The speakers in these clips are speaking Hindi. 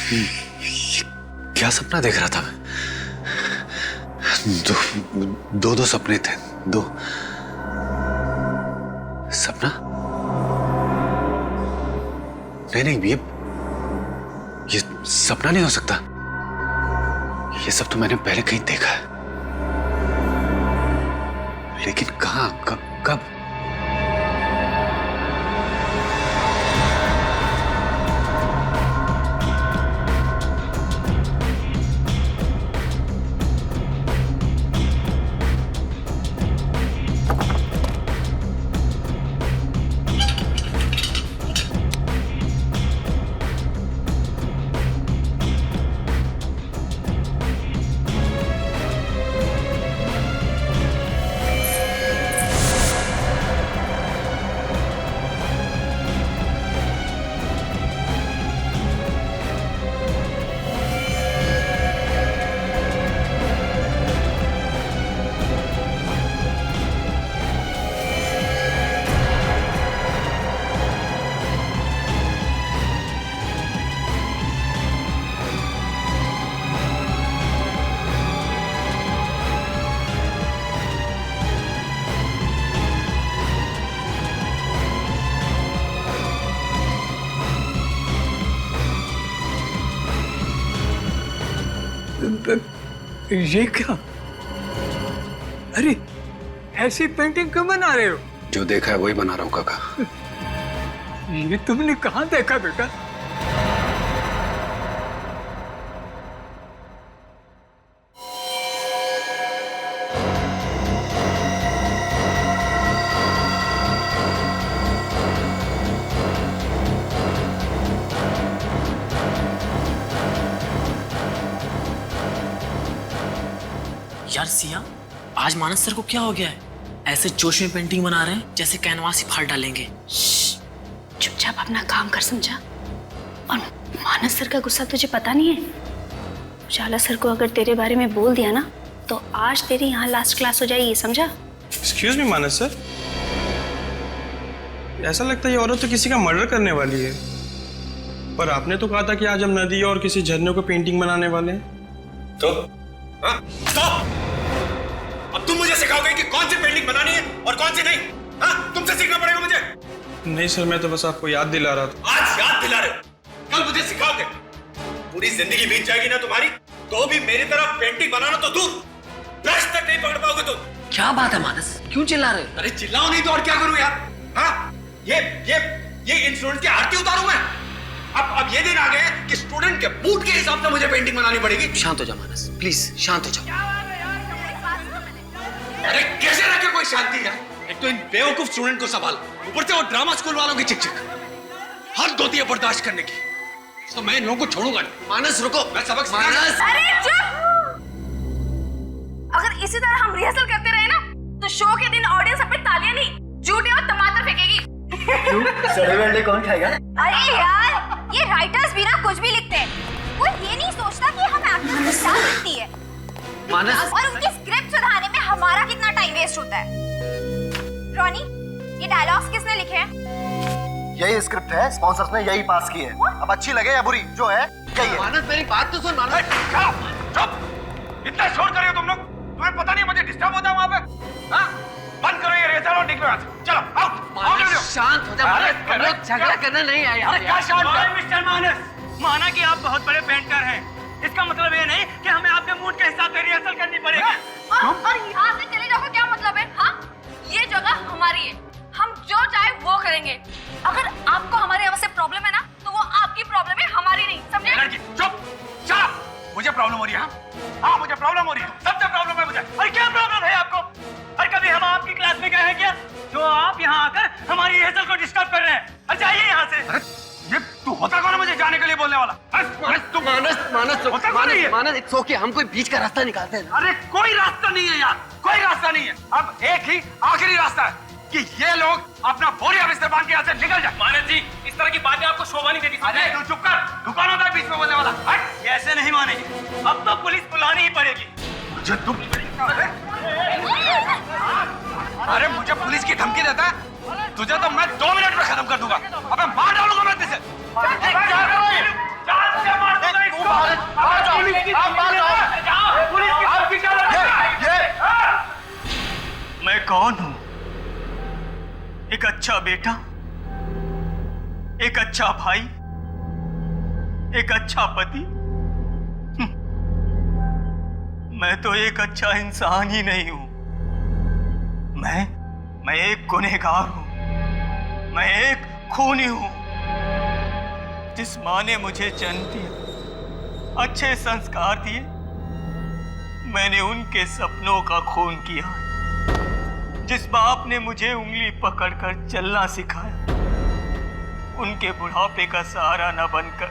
क्या सपना देख रहा था मैं? दो सपने थे। दो सपना? नहीं, ये सपना नहीं हो सकता। ये सब तो मैंने पहले कहीं देखा है, लेकिन कहाँ, कब? ये क्या? अरे ऐसी पेंटिंग क्यों बना रहे हो? जो देखा है वही बना रहा हूं काका। ये तुमने कहाँ देखा बेटा? यार सिया, आज मानस सर को क्या हो गया है? ऐसे जोश में पेंटिंग बना रहे हैं जैसे कैनवास ही फाड़ डालेंगे। चुपचाप अपना काम कर, समझा? और मानस सर का गुस्सा तुझे पता नहीं है? उजाला सर को अगर तेरे बारे में बोल दिया ना तो आज तेरी यहाँ लास्ट क्लास हो जाएगी, समझा? एक्सक्यूज मी मानस सर, ऐसा लगता है ये औरत तो किसी का मर्डर करने वाली है। पर आपने तो कहा था कि आज हम नदी और किसी झरने को पेंटिंग बनाने वाले हैं। तो अब तुम मुझे सिखाओगे कि कौन सी पेंटिंग बनानी है और कौन सी नहीं? हाँ, तुमसे सीखना पड़ेगा मुझे। नहीं सर, मैं तो बस आपको याद दिला रहा था। आज याद दिला रहे हो, कल मुझे सिखाओगे। पूरी जिंदगी बीत जाएगी ना तुम्हारी, तो भी मेरी तरफ पेंटिंग बनाना तो दूर, ब्रश तक नहीं पकड़ पाओगे तुम। क्या बात है मानस, क्यों चिल्ला रहे हो? अरे चिल्लाओ नहीं तो और क्या करूं यार? हाँ, ये इन स्टूडेंट की आरती उतारूं मैं? अब ये दिन आ गए कि स्टूडेंट के मूड के हिसाब से मुझे पेंटिंग बनानी पड़ेगी। शांत हो जा मानस, प्लीज शांत हो जाओ। अरे कैसे रखे कोई शांति है? एक तो इन बेवकूफ स्टूडेंट को संभाल, ऊपर से वो ड्रामा स्कूल वालों की चिक हद होती है बर्दाश्त करने की। तो मैं इन लोगों को छोड़ूंगा नहीं। मानस रुको, मैं सबक मानस। अरे चुप! अगर इसी तरह हम रिहर्सल करते रहे ना तो शो के दिन ऑडियंस अपने तालियां नहीं, जूते और टमाटर फेंकेगी। सड़े वेल्डे कौन खाएगा? अरे यार, ये राइटर्स भी ना कुछ भी लिखते हैं, वो ये नहीं सोचता कि हम एक्टर्स को क्या लिखती है मानस, और उनकी स्क्रिप्ट सुधारने में हमारा कितना टाइम वेस्ट होता है। रॉनी, ये डायलॉग्स किसने लिखे हैं? यही स्क्रिप्ट है, स्पॉन्सर्स ने यही पास की है। अब अच्छी लगे या बुरी, जो है यही है। मानस मेरी बात तो सुन। मानस चुप! इतना शोर कर रहे हो तुम लोग, तुम्हें पता नहीं मुझे डिस्टर्ब होता है वहां पे? हाँ? बंद करो ये रिहर्सल और निकलो यहाँ से। चलो आओ जल्दी। शांत हो जा मानस, हम लोग झगड़ा करना नहीं आए यहाँ पे। क्या शांत है? मिस्टर मानस, माना कि आप बहुत बड़े पेंटर हैं, इसका मतलब ये नहीं कि हमें आपके मूड के हिसाब से रिहर्सल करनी पड़ेगी। और यहाँ से चले जाओ, क्या मतलब है? हाँ, ये जगह हमारी है, हम जो चाहे वो करेंगे। अगर आपको हमारे यहाँ से प्रॉब्लम है ना तो वो आपकी प्रॉब्लम है, हमारी नहीं, समझे? चुप! चुप! मुझे प्रॉब्लम हो रही है। हाँ, मुझे प्रॉब्लम हो रही है, सबसे प्रॉब्लम है मुझे। अरे क्या प्रॉब्लम है आपको? अरे कभी हम आपकी क्लास में गए हैं क्या जो आप यहाँ आकर हमारी रिहर्सल को डिस्टर्ब कर रहे हैं? अरे जाइए यहाँ से। अरे ये तू होता कौन है मुझे जाने के लिए बोलने वाला? मानस इट्स ओके, हम कोई बीच का रास्ता निकालते हैं। अरे कोई रास्ता नहीं है यार, कोई रास्ता नहीं है। अब एक ही आखिरी रास्ता है कि ये लोग अपना बोरिया बिस्तर बांध के यहाँ से निकल जाए। मानस जी, इस तरह की बातें आपको शोभा नहीं देती। अरे तू चुप कर, दुकान होता है बीच में बोलने वाला। हट! ये ऐसे नहीं मानेगी, अब तो पुलिस बुलानी ही पड़ेगी। मुझे तुम अरे मुझे पुलिस की धमकी देता है? तुझे तो मैं 2 मिनट में खत्म कर दूंगा। अबे मार डालूंगा मैं तुझे। जान से मार दूंगा बेटा, एक अच्छा भाई, एक अच्छा पति। मैं तो एक अच्छा इंसान ही नहीं हूं। मैं एक गुनहगार हूं। मैं एक खूनी हूं। जिस मां ने मुझे जन्म दिया, अच्छे संस्कार दिए, मैंने उनके सपनों का खून किया। जिस बाप ने मुझे उंगली पकड़कर चलना सिखाया, उनके बुढ़ापे का सहारा न बनकर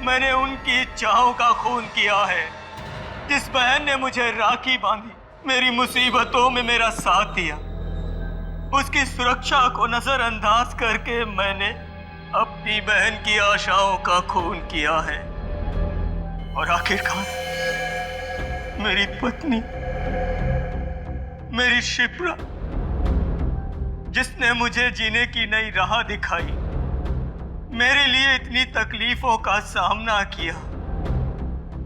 मैंने उनकी इच्छाओं का खून किया है। जिस बहन ने मुझे राखी बांधी, मेरी मुसीबतों में मेरा साथ दिया, उसकी सुरक्षा को नजरअंदाज करके मैंने अपनी बहन की आशाओं का खून किया है। और आखिरकार मेरी पत्नी, मेरी शिप्रा, जिसने मुझे जीने की नई राह दिखाई, मेरे लिए इतनी तकलीफों का सामना किया,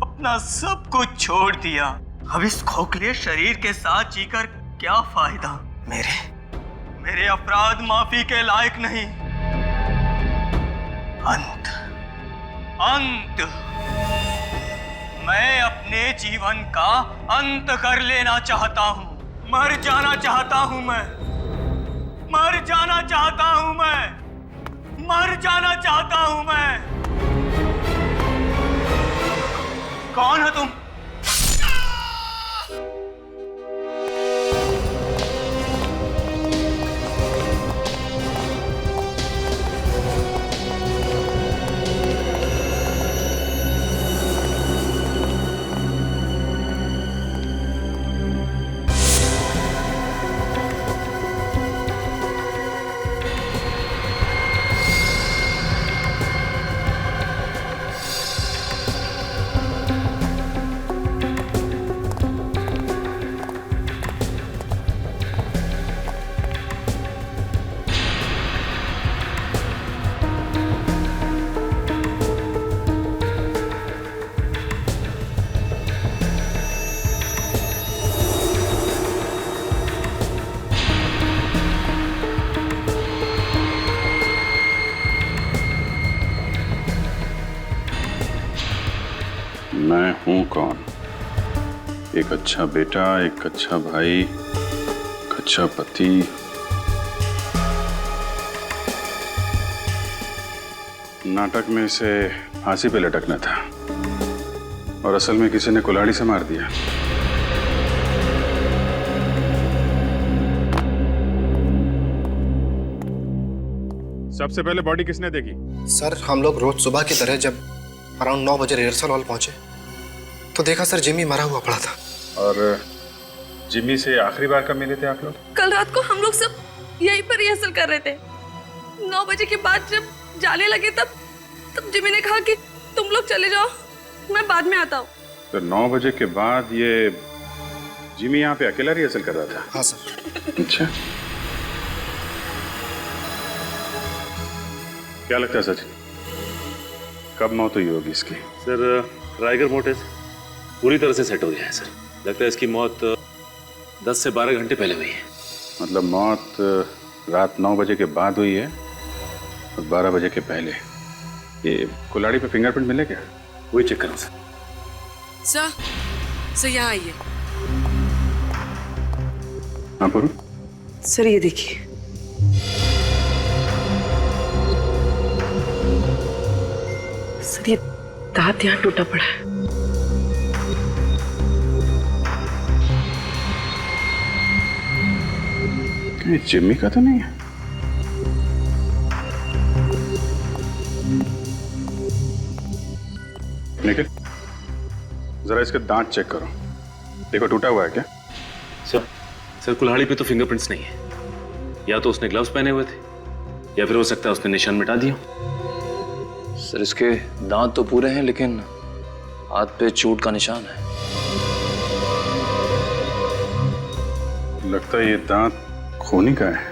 अपना सब कुछ छोड़ दिया। अब इस खोखले शरीर के साथ जीकर क्या फायदा? मेरे अपराध माफी के लायक नहीं। अंत। मैं अपने जीवन का अंत कर लेना चाहता हूं। मर जाना चाहता हूं मैं। मर जाना चाहता हूं मैं। मर जाना चाहता हूं मैं। कौन हो तुम? मैं हूं कौन? एक अच्छा बेटा, एक अच्छा भाई, एक अच्छा पति। नाटक में इसे फांसी पे लटकना था और असल में किसी ने कुल्हाड़ी से मार दिया। सबसे पहले बॉडी किसने देखी? सर, हम लोग रोज सुबह की तरह जब अराउंड 9 बजे रिहर्सल हॉल पहुंचे तो देखा सर, जिमी मरा हुआ पड़ा था। और जिमी से आखिरी बार कब मिले थे आप लोग? कल रात को हम लोग सब यहीं पर रिहर्सल कर रहे थे। 9 बजे के बाद जब जाने लगे तब जिमी ने कहा कि तुम लोग चले जाओ, मैं बाद में आता हूँ। तो 9 बजे के बाद ये जिमी यहाँ पे अकेला रिहर्सल कर रहा था? हाँ सर। अच्छा, क्या लगता है सचिन, कब मौत हुई होगी इसकी? सर, राइगर मोर्टिस पूरी तरह से सेट हो गया है सर। लगता है इसकी मौत 10 से 12 घंटे पहले हुई है। मतलब मौत रात 9 बजे के बाद हुई है और 12 बजे के पहले। ये कुल्हाड़ी पे फिंगरप्रिंट मिले क्या? वही चेक करो सर। सर यहाँ आइए। हाँ पुरु? सर ये देखिए। सर ये दांत यहाँ टूटा पड़ा है। ये जिम्मी का तो नहीं है? निखिल, जरा इसके दांत चेक करो, देखो टूटा हुआ है क्या? सर कुल्हाड़ी पे तो फिंगरप्रिंट्स नहीं है। या तो उसने ग्लव्स पहने हुए थे या फिर हो सकता है उसने निशान मिटा दिया। सर इसके दांत तो पूरे हैं लेकिन हाथ पे चोट का निशान है। लगता है ये दांत खूनी का है।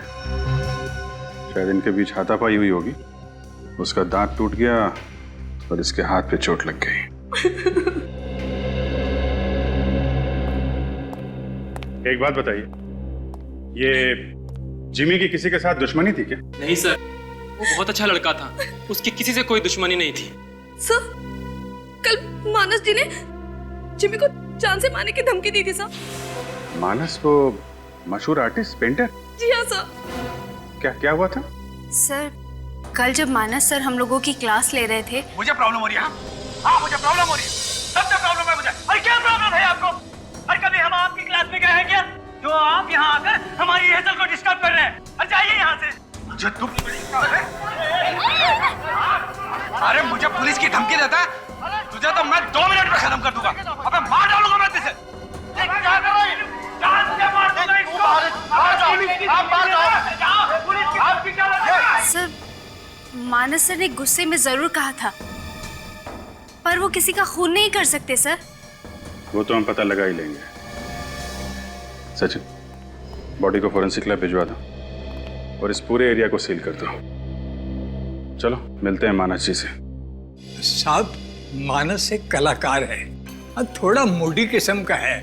शायद इनके बीच हाथापाई हुई होगी, उसका दांत टूट गया और इसके हाथ पे चोट लग गई। एक बात बताइए, ये जिमी की किसी के साथ दुश्मनी थी क्या? नहीं सर, वो बहुत अच्छा लड़का था, उसकी किसी से कोई दुश्मनी नहीं थी। सर, कल मानस जी ने जिमी को जान से मारने की धमकी दी थी सर। मानस वो मशहूर आर्टिस्ट पेंटर? जी हाँ सर। क्या हुआ था? सर, कल जब मानस सर हम लोगों की क्लास ले रहे थे, मुझे प्रॉब्लम हो रही है। हाँ, मुझे प्रॉब्लम हो रही है, सबसे प्रॉब्लम है मुझे। अरे क्या प्रॉब्लम है आपको? अरे कभी हम आपकी क्लास में गए हैं क्या जो आप यहाँ आकर हमारी रिहर्सल को डिस्टर्ब कर रहे हैं? अरे जाइए यहाँ से। मुझे अरे मुझे पुलिस की धमकी देता है तुझे तो मैं 2 मिनट में खत्म कर दूंगा। अबे मार डालूंगा मैं तुझे। क्या करो ये? जान से मार दूंगा इसको। आप मार दो। पुलिस की आपकी क्या लगता है? सर, मानस सर ने गुस्से में जरूर कहा था, पर वो किसी का खून नहीं कर सकते सर। वो तो हम पता लगा ही लेंगे। सचिन, बॉडी को फोरेंसिक लैब भिजवा दो और इस पूरे एरिया को सील कर दो। चलो मिलते हैं मानस जी से। साहब, मानस एक कलाकार है और थोड़ा मूडी किस्म का है।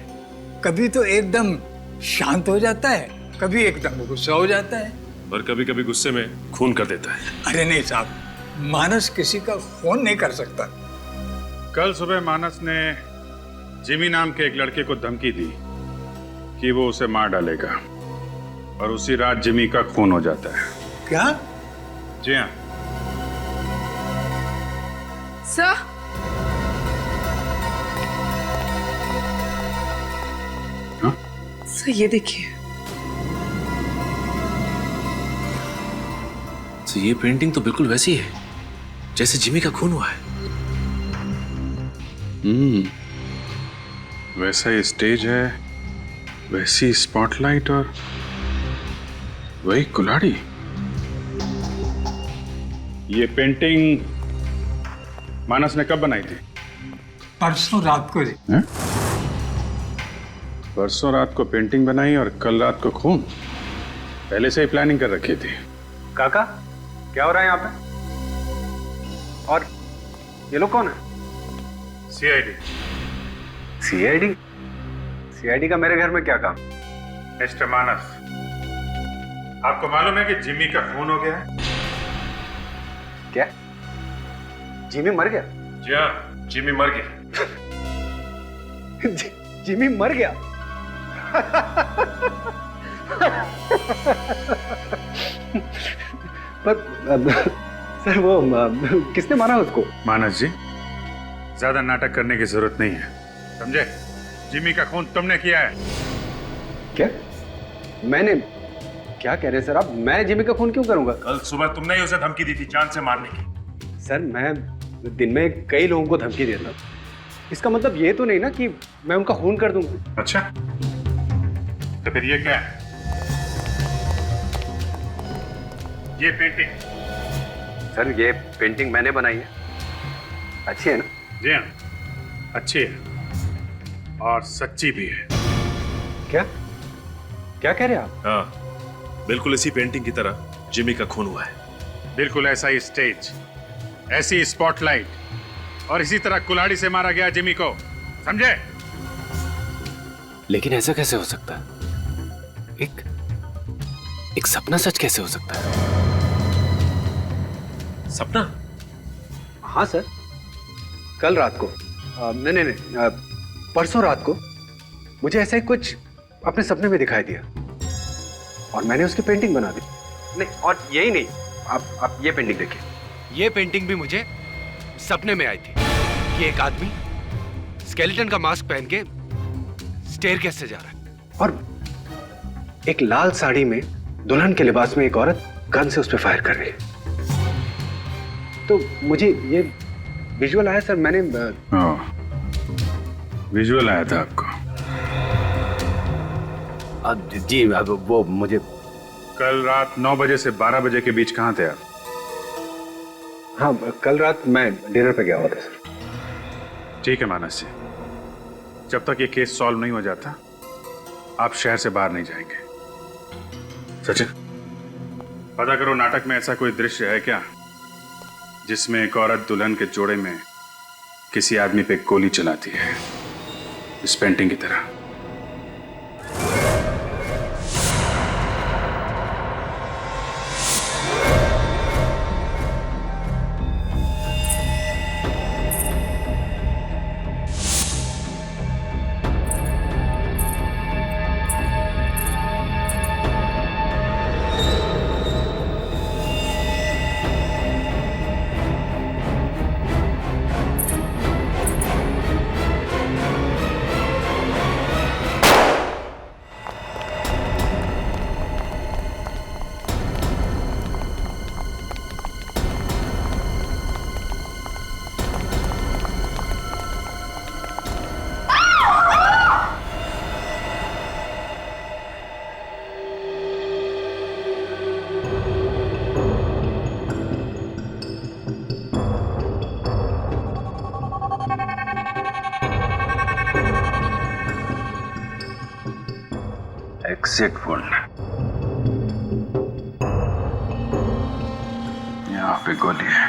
कभी तो एकदम शांत हो जाता है, कभी एकदम गुस्सा हो जाता है, और कभी कभी गुस्से में खून कर देता है। अरे नहीं साहब, मानस किसी का खून नहीं कर सकता। कल सुबह मानस ने जिमी नाम के एक लड़के को धमकी दी कि वो उसे मार डालेगा और उसी रात जिमी का खून हो जाता है। क्या? जी हाँ सर, सर ये देखिए। तो ये पेंटिंग तो बिल्कुल वैसी है जैसे जिमी का खून हुआ है। वैसा ही स्टेज है, वैसी स्पॉटलाइट और वही कुल्हाड़ी। ये पेंटिंग मानस ने कब बनाई थी? परसों रात को। परसों रात को पेंटिंग बनाई और कल रात को खून? पहले से ही प्लानिंग कर रखी थी। काका, क्या हो रहा है यहाँ पे? और ये लोग कौन है? सीआईडी। सीआईडी? सीआईडी का मेरे घर में क्या काम? मिस्टर मानस, आपको मालूम है कि जिमी का खून हो गया है? क्या? जिमी मर गया? जी हाँ, जिमी मर गया। जिमी मर गया? पर सर, वो किसने मारा उसको? मानस जी, ज्यादा नाटक करने की जरूरत नहीं है, समझे? जिमी का खून तुमने किया है। क्या? मैंने? क्या कह रहे हैं सर आप? मैं जिमी का खून क्यों करूंगा? कल सुबह तुमने ही उसे धमकी दी थी जान से मारने की। सर, मैं दिन में कई लोगों को धमकी देता हूं, इसका मतलब ये तो नहीं ना कि मैं उनका खून कर दूंगा। अच्छा, तो फिर ये क्या है? ये पेंटिंग? सर, ये पेंटिंग मैंने बनाई है। अच्छी है ना? जी हाँ, अच्छी है और सच्ची भी है। क्या क्या कह रहे हैं आप? हाँ, बिल्कुल इसी पेंटिंग की तरह जिमी का खून हुआ है। बिल्कुल ऐसा ही स्टेज, ऐसी स्पॉटलाइट और इसी तरह कुल्हाड़ी से मारा गया जिमी को, समझे? लेकिन ऐसा कैसे हो सकता है? एक सपना सच कैसे हो सकता है? सपना? हाँ सर, कल रात को नहीं, परसों रात को मुझे ऐसा ही कुछ अपने सपने में दिखाई दिया और मैंने उसकी पेंटिंग बना दी। नहीं, और यही नहीं, आप ये पेंटिंग देखिए। ये पेंटिंग भी मुझे सपने में आई थी कि एक आदमी स्केलेटन का मास्क पहन के स्टेयरकेस से जा रहा है और एक लाल साड़ी में दुल्हन के लिबास में एक औरत गन से उस पर फायर कर रही है। तो मुझे ये विजुअल आया सर। मैंने विजुअल आया था आपको? जी, वो मुझे कल रात 9 बजे से 12 बजे के बीच कहाँ थे आप? हाँ, कल रात मैं डिनर पे गया हुआ था सर। ठीक है मानस जी, जब तक ये केस सॉल्व नहीं हो जाता आप शहर से बाहर नहीं जाएंगे। सचिन, पता करो नाटक में ऐसा कोई दृश्य है क्या जिसमें एक औरत दुल्हन के जोड़े में किसी आदमी पे गोली चलाती है, इस पेंटिंग की तरह। एग्जिट ढूंढना। यहाँ पे गोली है,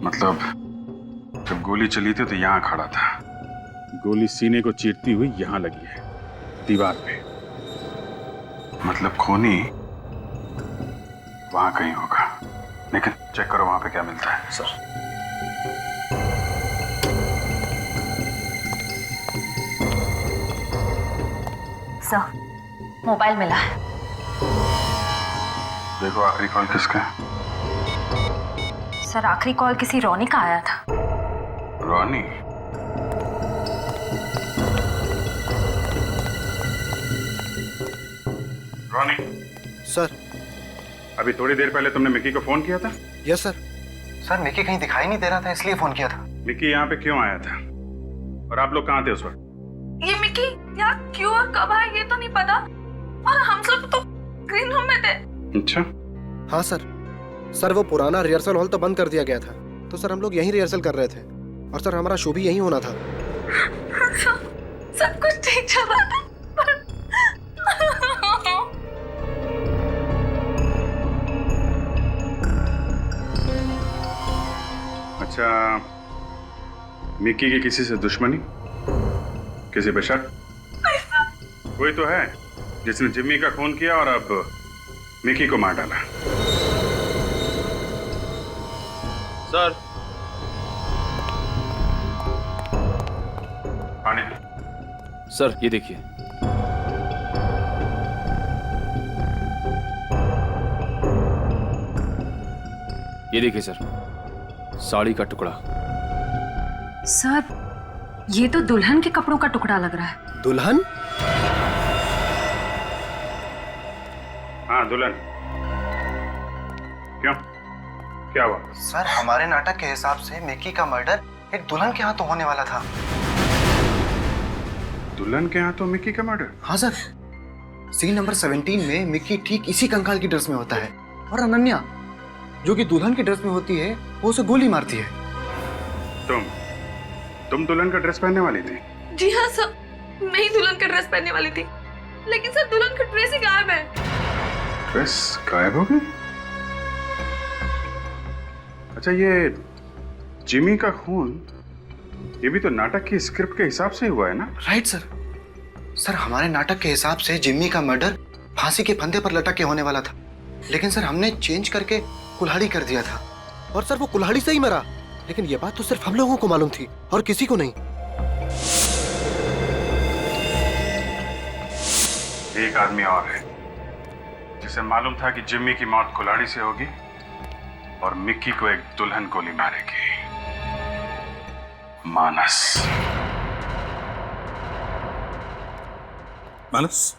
मतलब जब गोली चली थी तो यहाँ खड़ा था। गोली सीने को चीरती हुई यहाँ लगी है, दीवार पे। मतलब खूनी वहां कहीं होगा, लेकिन चेक करो वहां पे क्या मिलता है। सर मोबाइल मिला है। देखो आखिरी कॉल किसका है। सर आखिरी कॉल किसी रोनी का आया था। रोनी? रोनी? सर अभी थोड़ी देर पहले तुमने मिकी को फोन किया था? Yes sir. सर मिकी कहीं दिखाई नहीं दे रहा था, इसलिए फोन किया था। मिकी यहाँ पे क्यों आया था और आप लोग कहाँ थे उस वक्त? ये मिकी यहाँ क्यों और कब आया ये तो नहीं पता, और हम सब तो ग्रीन रूम में थे। अच्छा। हाँ सर। सर वो पुराना रिहर्सल हॉल तो बंद कर दिया गया था, तो सर हम लोग यहीं रिहर्सल कर रहे थे, और सर हमारा शो भी यहीं होना था। सब कुछ ठीक चल रहा था अच्छा, मिकी की किसी से दुश्मनी, किसी पे शक? कोई तो है जिसने जिम्मी का खून किया और अब मिकी को मार डाला। सर पानी। सर ये देखिए। ये देखिए सर, साड़ी का टुकड़ा। सर ये तो दुल्हन के कपड़ों का टुकड़ा लग रहा है। दुल्हन? हाँ दुल्हन। क्यों, क्या हुआ? सर हमारे नाटक के हिसाब से मिकी का मर्डर एक दुल्हन के हाथों होने वाला था। दुल्हन के हाथों मिकी का मर्डर? हाँ सर। सीन नंबर 17 में मिकी ठीक इसी कंकाल की ड्रेस में होता है, और अनन्या जो कि दुल्हन की ड्रेस में होती है वो उसे गोली मारती है। तुम दुल्हन का ड्रेस पहनने वाली थी? जी हाँ सर, मैं ही दुल्हन का ड्रेस पहनने वाली थी, लेकिन सर दुल्हन का ड्रेस ही गायब है। ड्रेस गायब हो गई? अच्छा, ये जिमी का खून ये भी तो नाटक की स्क्रिप्ट के हिसाब से हुआ है ना? Right sir. सर हमारे नाटक के हिसाब से जिम्मी का मर्डर फांसी के फंदे पर लटक के होने वाला था, लेकिन सर हमने चेंज करके कुल्हाड़ी कर दिया था, और सर वो कुल्हाड़ी से ही मरा। लेकिन ये बात तो सिर्फ हम लोगों को मालूम थी और किसी को नहीं। एक आदमी और है जिसे मालूम था कि जिम्मी की मौत कुल्हाड़ी से होगी और मिक्की को एक दुल्हन गोली मारेगी। मानस। मानस,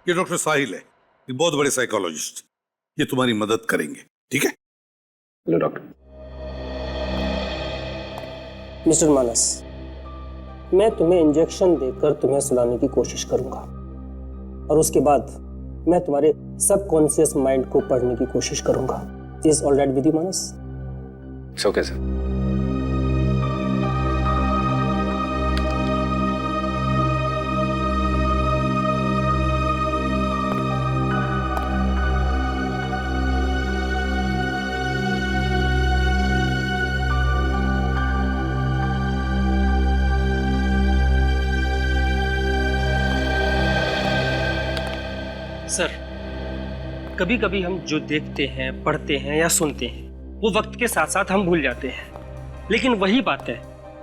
ये डॉक्टर साहिल है, ये बहुत बड़े साइकोलॉजिस्ट, ये तुम्हारी मदद करेंगे, ठीक है? Hello doctor. मिस्टर मानस, मैं तुम्हें इंजेक्शन देकर तुम्हें सुलाने की कोशिश करूंगा, और उसके बाद मैं तुम्हारे सबकॉन्शियस माइंड को पढ़ने की कोशिश करूंगा। Is all right with you Manas? It's okay sir. Sir कभी कभी हम जो देखते हैं, पढ़ते हैं या सुनते हैं वो वक्त के साथ साथ हम भूल जाते हैं, लेकिन वही बातें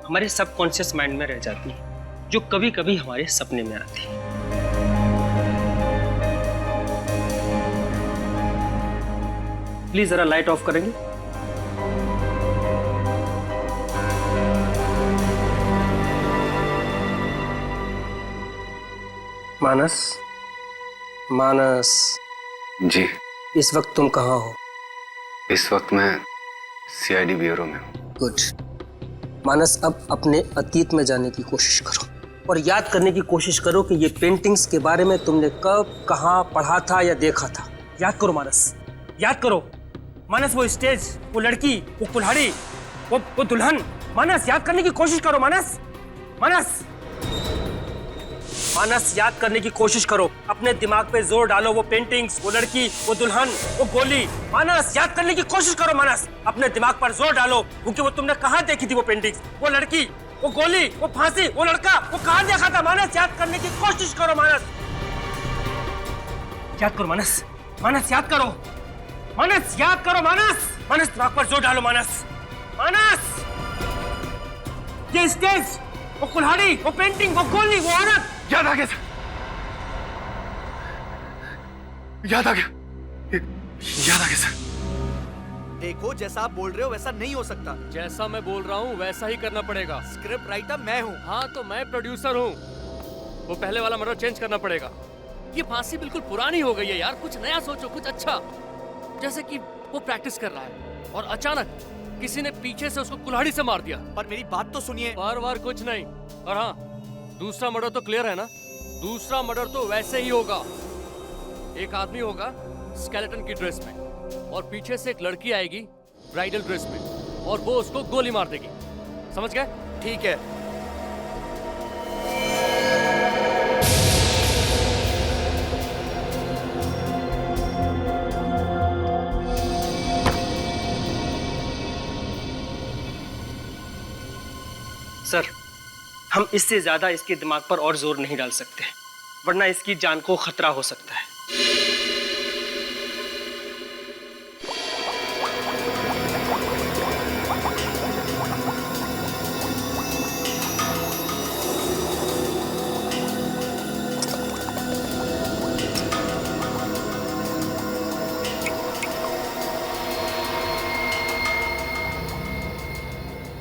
हमारे सबकॉन्शियस माइंड में रह जाती हैं, जो कभी कभी हमारे सपने में आती हैं। प्लीज जरा लाइट ऑफ करेंगे? मानस, मानस जी। इस वक्त तुम कहाँ हो? इस वक्त मैं सीआईडी ब्यूरो में हूँ। गुड। मानस, अब अपने अतीत में जाने की कोशिश करो और याद करने की कोशिश करो कि ये पेंटिंग्स के बारे में तुमने कब, कहाँ पढ़ा था या देखा था। याद करो मानस, याद करो मानस। वो स्टेज, वो लड़की, वो कुल्हाड़ी, वो दुल्हन। मानस याद करने की कोशिश करो मानस। मानस, मानस याद करने की कोशिश करो, अपने दिमाग पे जोर डालो। वो पेंटिंग्स, वो लड़की, वो दुल्हन, वो गोली, मानस याद करने की कोशिश करो। मानस अपने दिमाग पर जोर डालो, क्योंकि वो तुमने कहाँ देखी थी? वो पेंटिंग्स, वो लड़की, वो गोली, वो फांसी, वो लड़का, वो कहाँ देखा था? मानस याद करने की कोशिश करो। मानस याद करो। मानस मानस याद करो। मानस याद करो। मानस मानस दिमाग पर जोर डालो। मानस मानस ये स्टेज, वो कुल्हाड़ी, वो पेंटिंग, वो गोली, वो औरत। याद आ गया सर, याद आ गया, याद आ गया सर। देखो, जैसा आप बोल रहे हो वैसा नहीं हो सकता। जैसा मैं बोल रहा हूँ वैसा ही करना पड़ेगा। स्क्रिप्ट राइटर मैं हूँ। हाँ तो मैं प्रोड्यूसर हूँ। वो पहले वाला मर्डर चेंज करना पड़ेगा। ये फांसी बिल्कुल पुरानी हो गई है यार, कुछ नया सोचो, कुछ अच्छा। जैसे कि वो प्रैक्टिस कर रहा है और अचानक किसी ने पीछे से उसको कुल्हाड़ी से मार दिया। पर मेरी बात तो सुनिए। बार बार कुछ नहीं। और हाँ, दूसरा मर्डर तो क्लियर है ना? दूसरा मर्डर तो वैसे ही होगा। एक आदमी होगा स्केलेटन की ड्रेस में और पीछे से एक लड़की आएगी ब्राइडल ड्रेस में और वो उसको गोली मार देगी। समझ गए? ठीक है। सर, हम इससे ज्यादा इसके दिमाग पर और जोर नहीं डाल सकते, वरना इसकी जान को खतरा हो सकता है।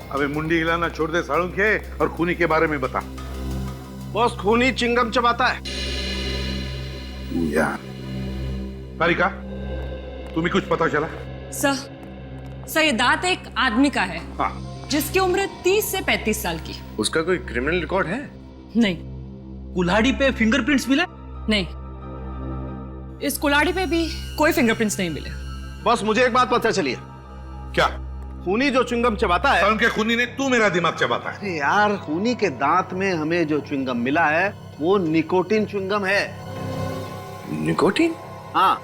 अबे मुंडी हिलाना छोड़ दे साड़ू के और खूनी के बारे में बता। बॉस, खूनी चिंगम चबाता है। यार तारिका, तुम्हें कुछ पता चला? सर ये दांत एक आदमी का है। हाँ। जिसकी उम्र 30 से 35 साल की। उसका कोई क्रिमिनल रिकॉर्ड है? नहीं। कुल्हाड़ी पे फिंगरप्रिंट्स मिले? नहीं, इस कुल्हाड़ी पे भी कोई फिंगरप्रिंट्स नहीं मिले। बॉस, मुझे एक बात पता चली है। क्या? खूनी जो च्युइंगम चबाता है। उनके खूनी ने तू मेरा दिमाग चबाता है। अरे यार, खूनी के दांत में हमें जो च्युइंगम मिला है वो निकोटिन च्युइंगम है। निकोटिन? हाँ,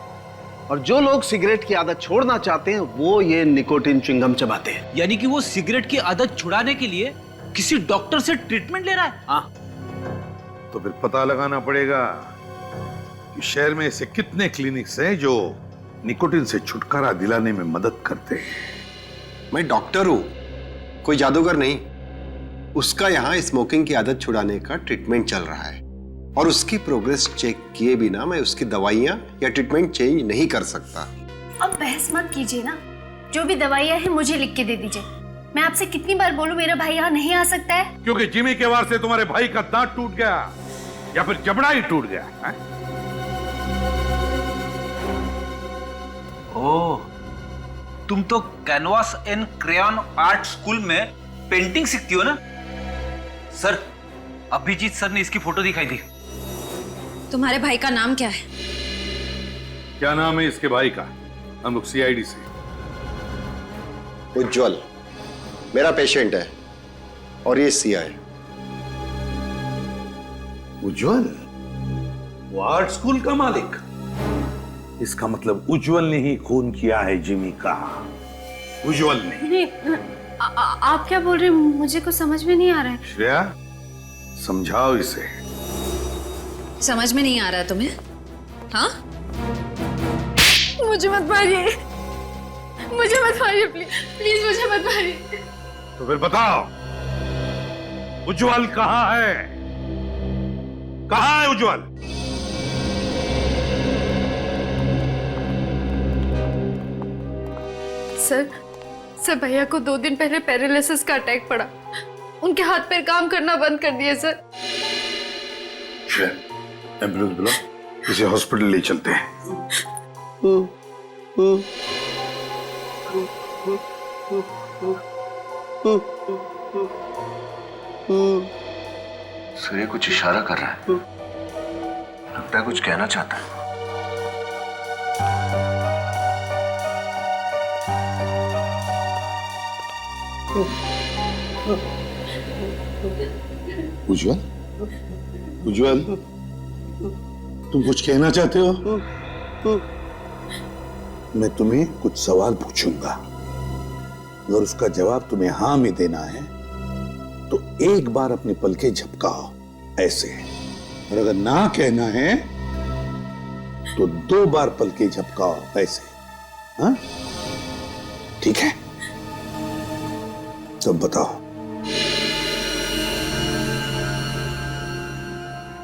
और जो लोग सिगरेट की आदत छोड़ना चाहते हैं वो ये निकोटिन च्युइंगम चबाते हैं। यानी कि वो सिगरेट की आदत छुड़ाने के लिए किसी डॉक्टर से ट्रीटमेंट ले रहा है? हाँ। तो फिर पता लगाना पड़ेगा कि शहर में ऐसे कितने क्लिनिक्स हैं जो निकोटिन से छुटकारा दिलाने में मदद करते हैं। मैं डॉक्टर हूं, कोई जादूगर नहीं। उसका यहाँ स्मोकिंग की आदत छुड़ाने का ट्रीटमेंट चल रहा है और उसकी प्रोग्रेस चेक किए बिना मैं उसकी दवाइयाँ या ट्रीटमेंट चेंज नहीं कर सकता। अब बहस मत कीजिए ना, जो भी दवाइयाँ हैं मुझे लिख के दे दीजिए। मैं आपसे कितनी बार बोलूं मेरा भाई यहाँ नहीं आ सकता है? क्योंकि जिमी के वार से तुम्हारे भाई का दांत टूट गया या फिर जबड़ा ही टूट गया है? ओह, तुम तो canvas and crayon art school में पेंटिंग सीखती हो ना? सर, अभिजीत सर ने इसकी फोटो दिखाई थी। तुम्हारे भाई का नाम क्या है? क्या नाम है इसके भाई का? हम लोग सीआईडी से। उज्जवल मेरा पेशेंट है और ये सीआई। उज्जवल? वो आर्ट स्कूल का मालिक? इसका मतलब उज्जवल ने ही खून किया है जिमी का। उज्जवल ने। नहीं, आप क्या बोल रहे हैं? मुझे कुछ समझ में नहीं आ रहा है। श्रेया, समझाओ इसे। समझ में नहीं आ रहा है तुम्हें? हाँ? मुझे मत मारिए, मुझे मत मारिए, प्लीज मुझे मत मारिए। तो फिर बताओ, उज्जवल कहाँ है? कहाँ है उज्जवल? सर भैया को 2 दिन पहले पैरालिसिस का अटैक पड़ा। उनके हाथ पैर काम करना बंद कर दिए सर। एम्बुलेंस बुलाओ, इसे हॉस्पिटल ले चलते हैं। सूर्य कुछ इशारा कर रहा है, लगता है कुछ कहना चाहता है। उज्जवल, उज्जवल, तुम कुछ कहना चाहते हो? मैं तुम्हें कुछ सवाल पूछूंगा, अगर उसका जवाब तुम्हें हाँ में देना है तो एक बार अपनी पलकें झपकाओ ऐसे, और अगर ना कहना है तो 2 बार पलकें झपकाओ ऐसे। हाँ, ठीक है? तो बताओ,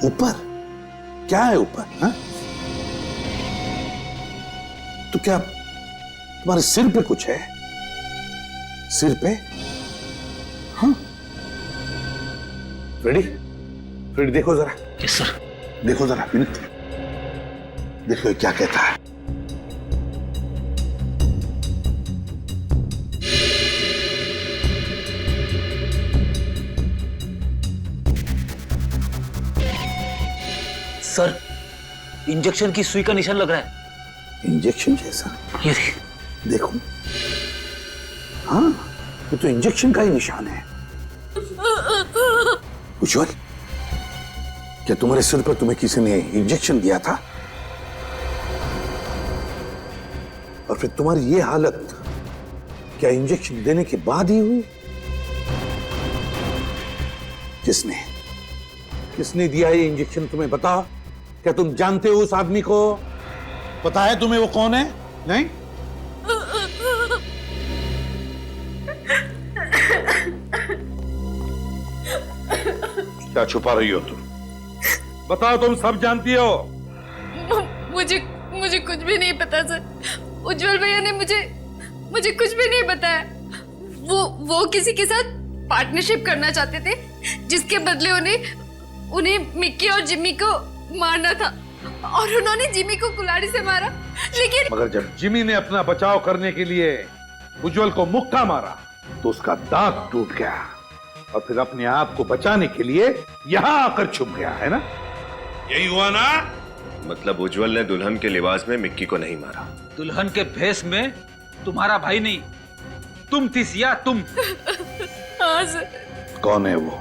ऊपर क्या है? ऊपर हाँ? तो क्या तुम्हारे सिर पे कुछ है? सिर पे? हाँ, रेडी? रेडी, देखो जरा। Yes sir. देखो जरा विनीत, देखो ये क्या कहता है। सर, इंजेक्शन की सुई का निशान लग रहा है। इंजेक्शन जैसा? ये देखो, हाँ, ये तो इंजेक्शन का ही निशान है। उज्जवल, क्या तुम्हारे सिर पर तुम्हें किसी ने इंजेक्शन दिया था? और फिर तुम्हारी ये हालत क्या इंजेक्शन देने के बाद ही हुई? किसने दिया ये इंजेक्शन तुम्हें बताओ? क्या तुम जानते हो उस आदमी को? पता है तुम्हें वो कौन है? नहीं? क्या छुपा रही हो तुम? बताओ, तुम सब जानती हो। मुझे कुछ भी नहीं पता सर। उज्जवल भैया ने मुझे कुछ भी नहीं बताया। वो किसी के साथ पार्टनरशिप करना चाहते थे, जिसके बदले उन्हें मिक्की और जिम्मी को मारना था, और उन्होंने जिम्मी को कुल्हाड़ी से मारा। लेकिन मगर जब जिम्मी ने अपना बचाव करने के लिए उज्जवल को मुक्का मारा तो उसका दांत टूट गया, और फिर अपने आप को बचाने के लिए यहां आकर छुप गया, है ना? यही हुआ ना? मतलब उज्जवल ने दुल्हन के लिबास में मिक्की को नहीं मारा? दुल्हन के भेष में तुम्हारा भाई नहीं, तुम थी सिया, तुम। हाँ सर। कौन है वो?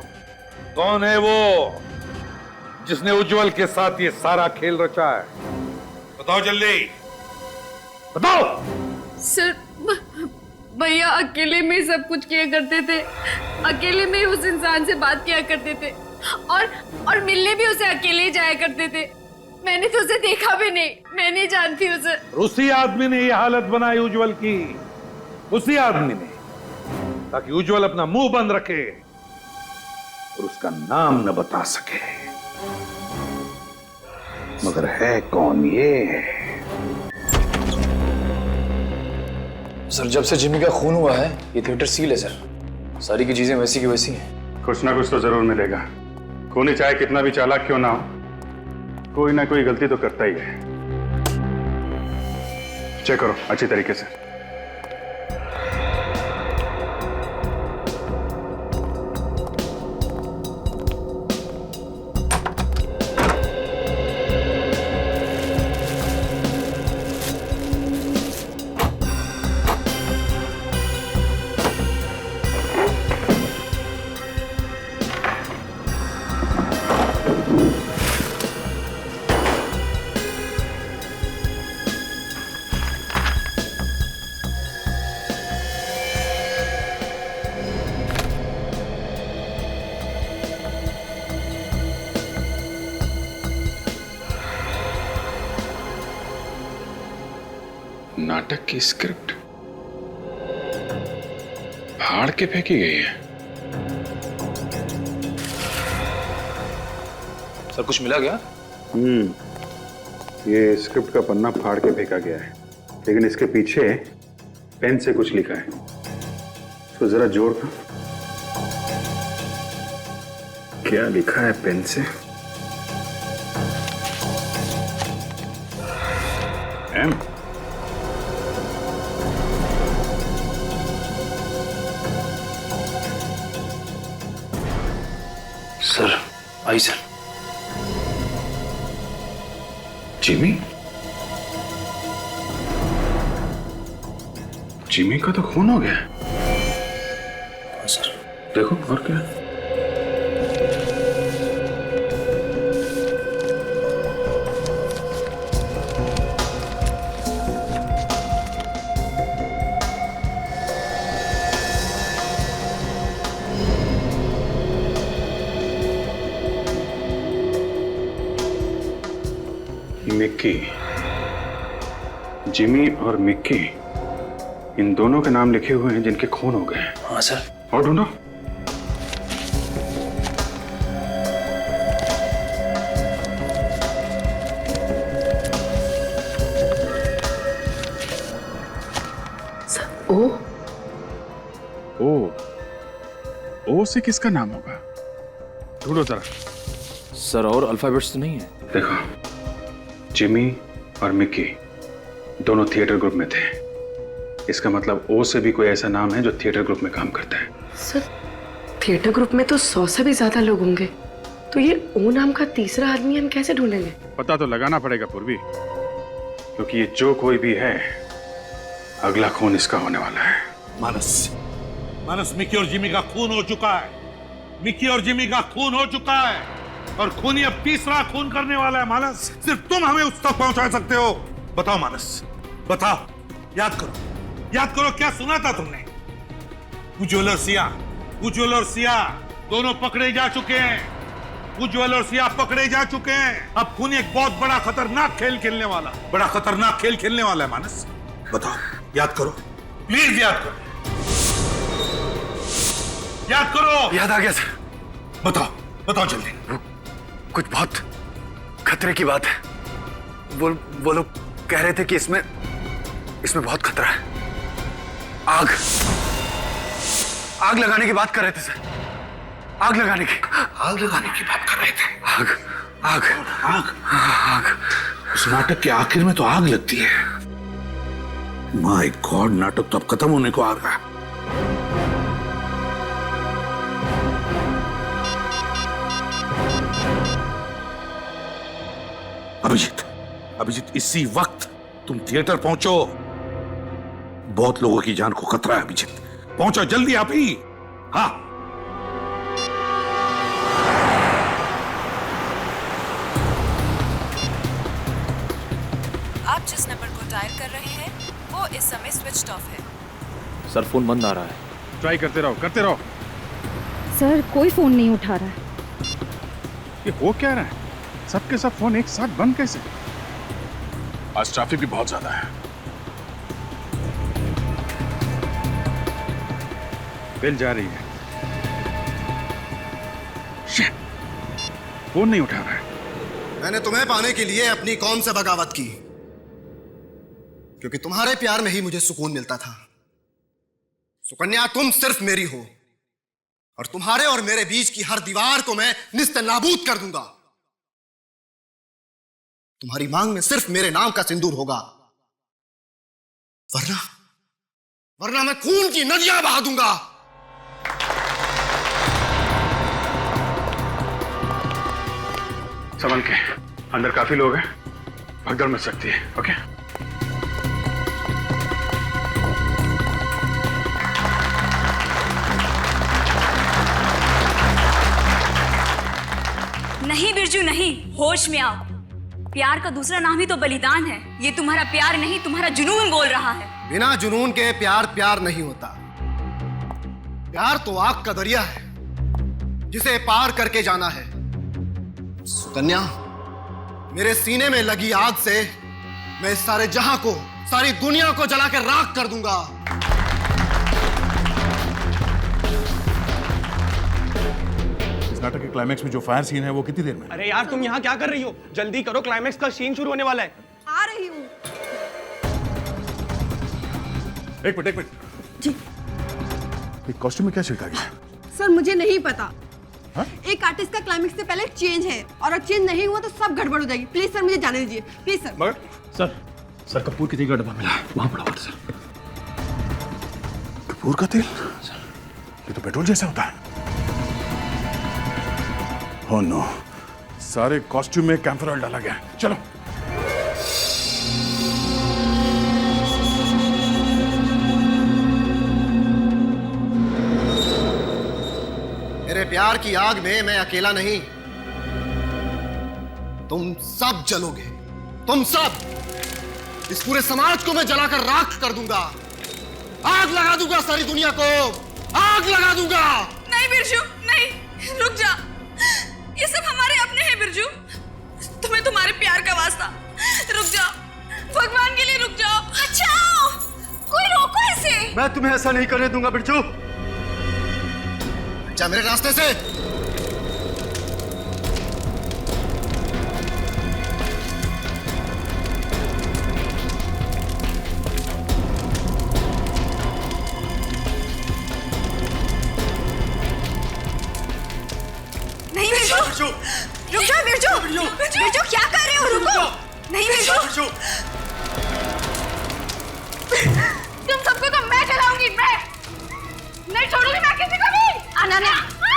कौन है वो जिसने उज्जवल के साथ ये सारा खेल रचा है? बताओ जल्दी, बताओ। सर, भैया अकेले में सब कुछ किया करते थे, अकेले में उस इंसान से बात किया करते थे, और मिलने भी उसे अकेले जाया करते थे। मैंने तो उसे देखा भी नहीं, मैं नहीं जानती उसे। उसी आदमी ने ये हालत बनाई उज्जवल की, उसी आदमी ने, ताकि उज्जवल अपना मुंह बंद रखे और उसका नाम न बता सके। मगर है कौन ये? सर, जब से जिम्मी का खून हुआ है ये थिएटर सील है सर। सारी की चीजें वैसी की वैसी हैं। कुछ ना कुछ तो जरूर मिलेगा। खूनी चाहे कितना भी चालाक क्यों ना हो, कोई ना कोई गलती तो करता ही है। चेक करो अच्छी तरीके से। नाटक की स्क्रिप्ट फाड़ के फेंकी गई है। सर, कुछ मिला क्या? ये स्क्रिप्ट का पन्ना फाड़ के फेंका गया है, लेकिन इसके पीछे पेन से कुछ लिखा है। इसको जरा जोड़ कर। क्या लिखा है पेन से? एम। सर, आई सर। जिमी? जिमी का तो खून हो गया। हाँ सर। देखो और क्या। मिक्की, जिमी और मिक्की, इन दोनों के नाम लिखे हुए हैं जिनके खून हो गए। हाँ सर। और ढूंढो। ओ से किसका नाम होगा? ढूंढो जरा। सर और अल्फाबेट्स तो नहीं है? देखो, जिमी और मिक्की दोनों थिएटर ग्रुप में थे। इसका मतलब ओ से भी कोई ऐसा नाम है जो थिएटर ग्रुप में काम करता है। सर, थिएटर ग्रुप में तो 100 से भी ज्यादा लोग होंगे, तो ये ओ नाम का तीसरा आदमी हम कैसे ढूंढेंगे? पता तो लगाना पड़ेगा पूर्वी, क्योंकि ये जो कोई भी है, अगला खून इसका होने वाला है। मानस, मिक्की और जिमी का खून हो चुका है। मिक्की और जिमी का खून हो चुका है और खूनी अब तीसरा खून करने वाला है। मानस, सिर्फ तुम हमें उस तक पहुंचा सकते हो। बताओ मानस, बताओ, याद करो क्या सुना था तुमने? उज्ज्वल और सिया दोनों पकड़े जा चुके हैं। उज्ज्वल और सिया पकड़े जा चुके हैं। अब खूनी एक बहुत बड़ा खतरनाक खेल खेलने वाला है। मानस, बताओ, याद करो, प्लीज याद करो। याद आ गया सर। बताओ जल्दी। कुछ बहुत खतरे की बात है। वो लोग कह रहे थे कि इसमें बहुत खतरा है। आग लगाने की बात कर रहे थे सर। आग लगाने की बात कर रहे थे। आग। उस नाटक के आखिर में तो आग लगती है। माय गॉड, नाटक तो अब खत्म होने को आ रहा है। अभिजीत, इसी वक्त तुम थिएटर पहुंचो। बहुत लोगों की जान को खतरा है। अभिजीत, पहुंचो जल्दी आप ही। हाँ। आप जिस नंबर को डायल कर रहे हैं वो इस समय स्विच्ड ऑफ है। सर फोन बंद आ रहा है। ट्राई करते रहो। सर, कोई फोन नहीं उठा रहा है। ये हो क्या रहा है? सबके सब फोन एक साथ बंद कैसे? आज ट्रैफिक भी बहुत ज्यादा है। बेल जा रही है। फोन नहीं उठा रहा है। मैंने तुम्हें पाने के लिए अपनी कौम से बगावत की, क्योंकि तुम्हारे प्यार में ही मुझे सुकून मिलता था। सुकन्या, तुम सिर्फ मेरी हो और तुम्हारे और मेरे बीच की हर दीवार को मैं निस्त नाबूद कर दूंगा। तुम्हारी मांग में सिर्फ मेरे नाम का सिंदूर होगा, वरना मैं खून की नदियां बहा दूंगा। संभल के, अंदर काफी लोग हैं, भगदड़ मच सकती है। ओके? नहीं बिरजू, नहीं, होश में आओ। प्यार का दूसरा नाम ही तो बलिदान है। ये तुम्हारा प्यार नहीं, तुम्हारा जुनून बोल रहा है। बिना जुनून के प्यार नहीं होता। प्यार तो आग का दरिया है जिसे पार करके जाना है। सुकन्या, मेरे सीने में लगी आग से मैं इस सारे जहां को, सारी दुनिया को जलाकर राख कर दूंगा। नाटक के क्लाइमैक्स में जो फायर सीन है वो कितनी देर में? अरे यार, तुम यहाँ क्या कर रही हो? जल्दी करो, क्लाइमैक्स का सीन शुरू होने वाला है। आ रही हूँ। एक मिनट जी। कॉस्ट्यूम में क्या छिड़का गया? सर, मुझे नहीं पता। हा? एक आर्टिस्ट का क्लाइमैक्स से पहले चेंज है, और अगर चेंज नहीं हुआ तो सब गड़बड़ हो जाएगी। प्लीज सर, मुझे जाने दीजिए, प्लीज सर। मगर सर कपूर के तेल का डब्बा मिला, वहां पड़ा हुआ सर। कपूर का तेल? ये तो पेट्रोल जैसा होता है। ओह नो, सारे कॉस्ट्यूम में कैम्फर ऑयल डाला गया। चलो। मेरे प्यार की आग में मैं अकेला नहीं, तुम सब जलोगे। तुम सब। इस पूरे समाज को मैं जलाकर राख कर दूंगा। आग लगा दूंगा सारी दुनिया को। आग लगा दूंगा। नहीं बिरजू, नहीं, रुक जा। ये सब हमारे अपने हैं बिरजू। तुम्हें तुम्हारे प्यार का वास्ता रुक जाओ, भगवान के लिए रुक जाओ। बचाओ, कोई रोको इसे। मैं तुम्हें ऐसा नहीं करने दूंगा बिरजू। जा मेरे रास्ते से। नहीं बिरजू, रुक जाओ बिरजू। बिरजू क्या कर रहे हो? रुको। नहीं बिरजू, तुम सबको तो मैं चलाऊंगी। मैं नहीं छोड़ूंगी मैं किसी को भी। अनन्या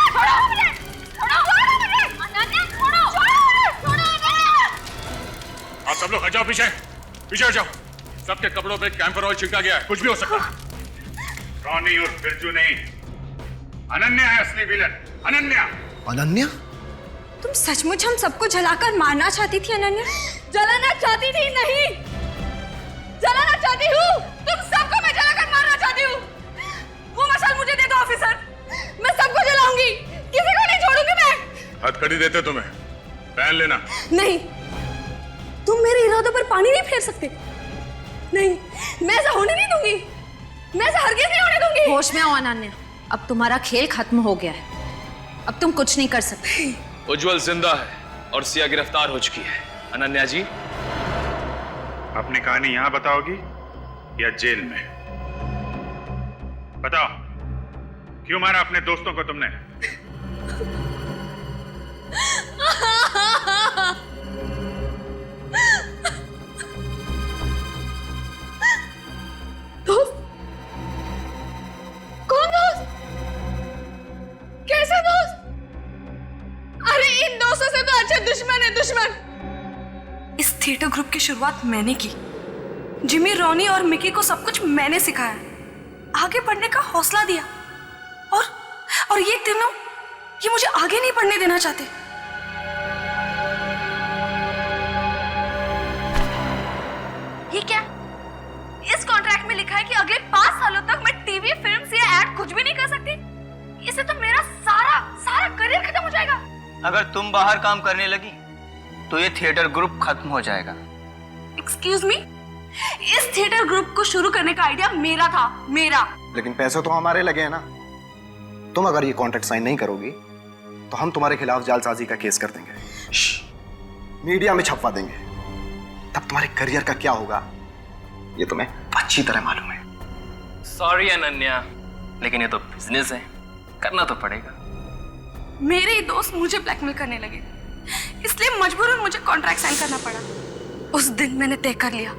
छोड़ो मुझे, छोड़ो मुझे। अनन्या छोड़ो, छोड़ो मुझे। आप सब लोग हट जाओ, पीछे पीछे हट जाओ। सबके कपड़ों पे कैंपर ऑयल छिड़का गया है, कुछ भी हो सकता है। रॉनी और बिरजू नहीं, अनन्या है असली विलन। अनन्या। अनन्या? तुम सचमुच हम सबको जलाकर मारना चाहती थी अनन्या? जलाना चाहती थी? नहीं, जलाना चाहती हूँ। तुम सबको मैं जलाकर मारना चाहती हूँ। वो मशाल मुझे दे दो ऑफिसर, मैं सबको जलाऊंगी, किसी को नहीं छोड़ूंगी मैं। हथकड़ी देते तुम्हें, पहन लेना। नहीं, तुम मेरे इरादों पर पानी नहीं फेर सकते। नहीं, मैं ऐसा होने नहीं दूंगी, मैं ऐसा हरगिज़ नहीं होने दूंगी। होश में आओ अनन्या, अब तुम्हारा खेल खत्म हो गया है, अब तुम कुछ नहीं कर सकते। उज्जवल जिंदा है और सिया गिरफ्तार हो चुकी है। अनन्या जी, अपनी कहानी यहां बताओगी या जेल में? बताओ, क्यों मारा अपने दोस्तों को तुमने? दोस्त? कौन दोस्त? कैसा दोस्त? अरे इन दोस्तों से तो अच्छा दुश्मन है, दुश्मन। इस थिएटर ग्रुप की शुरुआत मैंने की। जिमी, रॉनी और मिकी को सब कुछ मैंने सिखाया, आगे बढ़ने का हौसला दिया, और ये तीनों ये मुझे आगे नहीं बढ़ने देना चाहते। ये क्या? इस कॉन्ट्रैक्ट में लिखा है कि अगले 5 सालों तक मैं टीवी, फिल्म या एड कुछ भी नहीं कर सकती। इससे तो मेरा सारा करियर खत्म हो जाएगा। अगर तुम बाहर काम करने लगी तो ये थिएटर ग्रुप खत्म हो जाएगा। एक्सक्यूज मी, इस थिएटर ग्रुप को शुरू करने का आइडिया मेरा था, मेरा। लेकिन पैसे तो हमारे लगे हैं ना। तुम अगर ये कॉन्ट्रैक्ट साइन नहीं करोगी तो हम तुम्हारे खिलाफ जालसाजी का केस कर देंगे, मीडिया में छपवा देंगे। तब तुम्हारे करियर का क्या होगा ये तुम्हें अच्छी तरह मालूम है। सॉरी अनन्या, लेकिन ये तो बिजनेस है, करना तो पड़ेगा। मेरे ही दोस्त मुझे ब्लैकमेल करने लगे, इसलिए मजबूरन मुझे कॉन्ट्रैक्ट साइन करना पड़ा। उस दिन मैंने तय कर लिया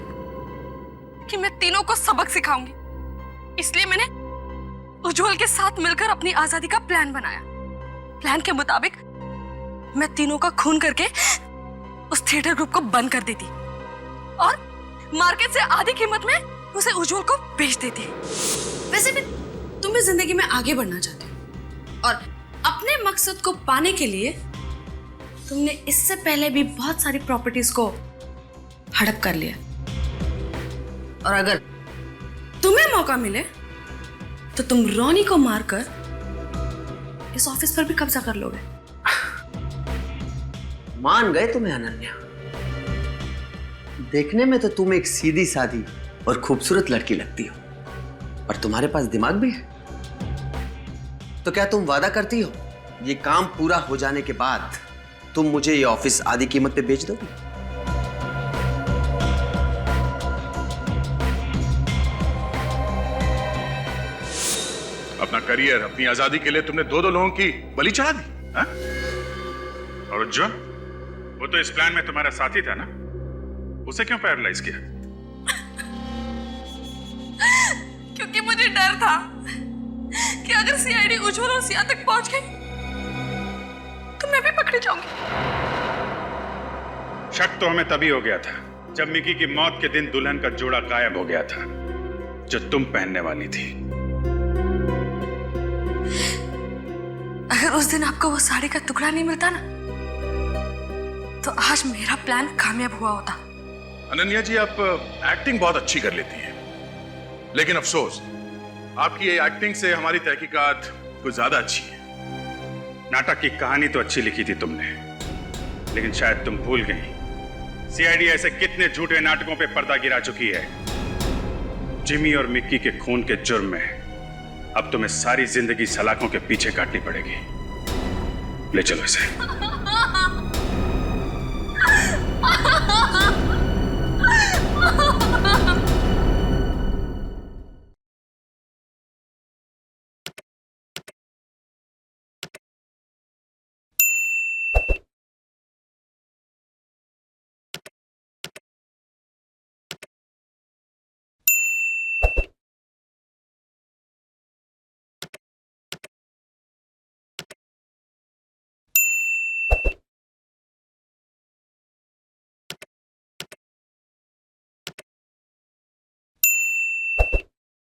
कि मैं तीनों को सबक सिखाऊंगी, इसलिए मैंने उज्जवल के साथ मिलकर अपनी आजादी का प्लान बनाया। प्लान के मुताबिक मैं तीनों का खून करके उस थिएटर ग्रुप को बंद कर देती और मार्केट से आधी कीमत में उसे उज्जवल को बेच देती। वैसे भी तुम भी जिंदगी में आगे बढ़ना चाहते हो और अपने मकसद को पाने के लिए तुमने इससे पहले भी बहुत सारी प्रॉपर्टीज को हड़प कर लिया, और अगर तुम्हें मौका मिले तो तुम रॉनी को मारकर इस ऑफिस पर भी कब्जा कर लोगे। मान गए तुम्हें अनन्या। देखने में तो तुम एक सीधी सादी और खूबसूरत लड़की लगती हो, और तुम्हारे पास दिमाग भी है। तो क्या तुम वादा करती हो ये काम पूरा हो जाने के बाद तुम मुझे ये ऑफिस आधी कीमत पे बेच दोगी? अपना करियर, अपनी आजादी के लिए तुमने 2 लोगों की बलि चढ़ा दी, हा? और उज्जवल, वो तो इस प्लान में तुम्हारा साथी था ना, उसे क्यों पैरालाइज किया? क्योंकि मुझे डर था कि अगर सीआईडी उज्जवल और सिया तक पहुंच गई तो मैं भी पकड़ी जाऊंगी। शक तो हमें तभी हो गया था जब मिकी की मौत के दिन दुल्हन का जोड़ा गायब हो गया था जो तुम पहनने वाली थी। अगर उस दिन आपको वो साड़ी का टुकड़ा नहीं मिलता ना, तो आज मेरा प्लान कामयाब हुआ होता। अनन्या जी, आप एक्टिंग बहुत अच्छी कर लेती हैं, लेकिन अफसोस आपकी ये एक्टिंग से हमारी तहकीकात कुछ ज्यादा अच्छी है। नाटक की कहानी तो अच्छी लिखी थी तुमने, लेकिन शायद तुम भूल गई सीआईडी ऐसे कितने झूठे नाटकों पे पर्दा गिरा चुकी है। जिमी और मिक्की के खून के जुर्म में अब तुम्हें सारी जिंदगी सलाखों के पीछे काटनी पड़ेगी। ले चलो इसे।